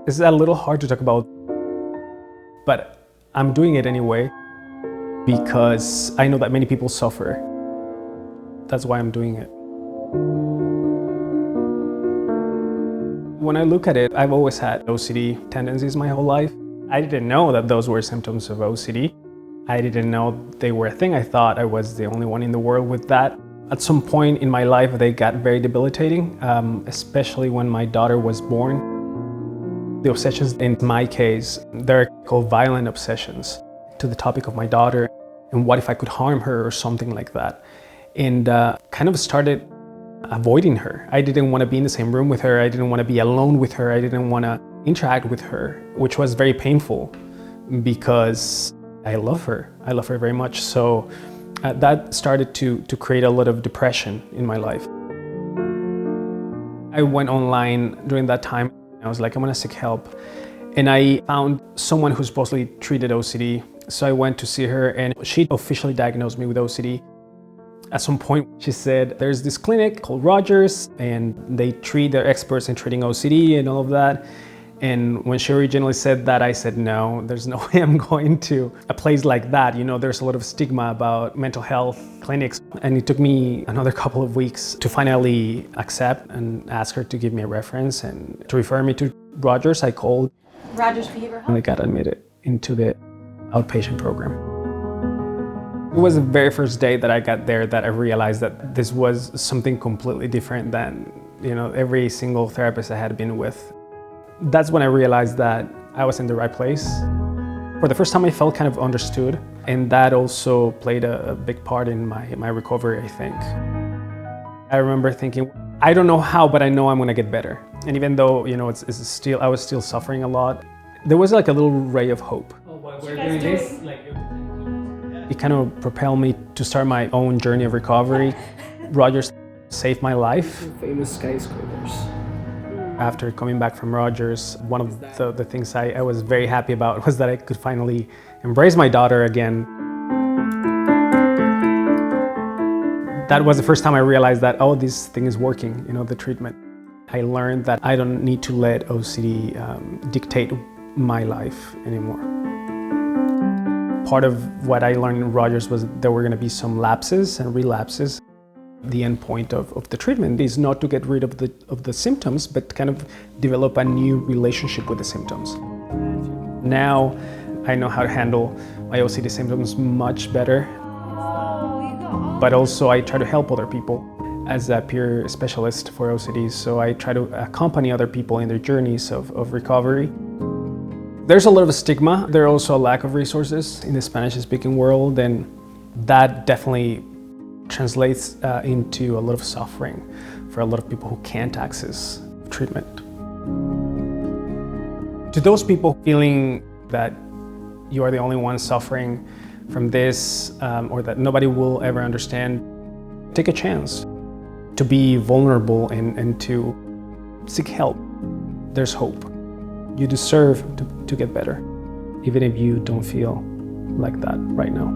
It's a little hard to talk about, but I'm doing it anyway because I know that many people suffer. That's why I'm doing it. When I look at it, I've always had OCD tendencies my whole life. I didn't know that those were symptoms of OCD. I didn't know they were a thing. I thought I was the only one in the world with that. At some point in my life, they got very debilitating, especially when my daughter was born. The obsessions in my case, they're called violent obsessions to the topic of my daughter and what if I could harm her or something like that. And kind of started avoiding her. I didn't want to be in the same room with her. I didn't want to be alone with her. I didn't want to interact with her, which was very painful because I love her. I love her very much. So that started to create a lot of depression in my life. I went online during that time. I was like, I'm gonna seek help. And I found someone who supposedly treated OCD. So I went to see her and she officially diagnosed me with OCD. At some point, she said, there's this clinic called Rogers and they treat, they're experts in treating OCD and all of that. And when she originally said that, I said, no, there's no way I'm going to a place like that. You know, there's a lot of stigma about mental health clinics. And it took me another couple of weeks to finally accept and ask her to give me a reference and to refer me to Rogers. I called Rogers Behavioral Health. And I got admitted into the outpatient program. It was the very first day that I got there that I realized that this was something completely different than, you know, every single therapist I had been with. That's when I realized that I was in the right place. For the first time, I felt kind of understood, and that also played a big part in my recovery, I think. I remember thinking, I don't know how, but I know I'm gonna get better. And even though, you know, I was still suffering a lot, there was like a little ray of hope. Oh, we're doing this? It kind of propelled me to start my own journey of recovery. Rogers saved my life. Famous skyscrapers. After coming back from Rogers, one of the things I was very happy about was that I could finally embrace my daughter again. That was the first time I realized that, oh, this thing is working, you know, the treatment. I learned that I don't need to let OCD dictate my life anymore. Part of what I learned in Rogers was there were going to be some lapses and relapses. The end point of the treatment is not to get rid of the symptoms, but kind of develop a new relationship with the symptoms. Now I know how to handle my OCD symptoms much better, but also I try to help other people as a peer specialist for OCD. So I try to accompany other people in their journeys of recovery. There's a lot of stigma. There's also a lack of resources in the Spanish-speaking world, and that definitely translates into a lot of suffering for a lot of people who can't access treatment. To those people feeling that you are the only one suffering from this or that nobody will ever understand, take a chance to be vulnerable and to seek help. There's hope. You deserve to get better, even if you don't feel like that right now.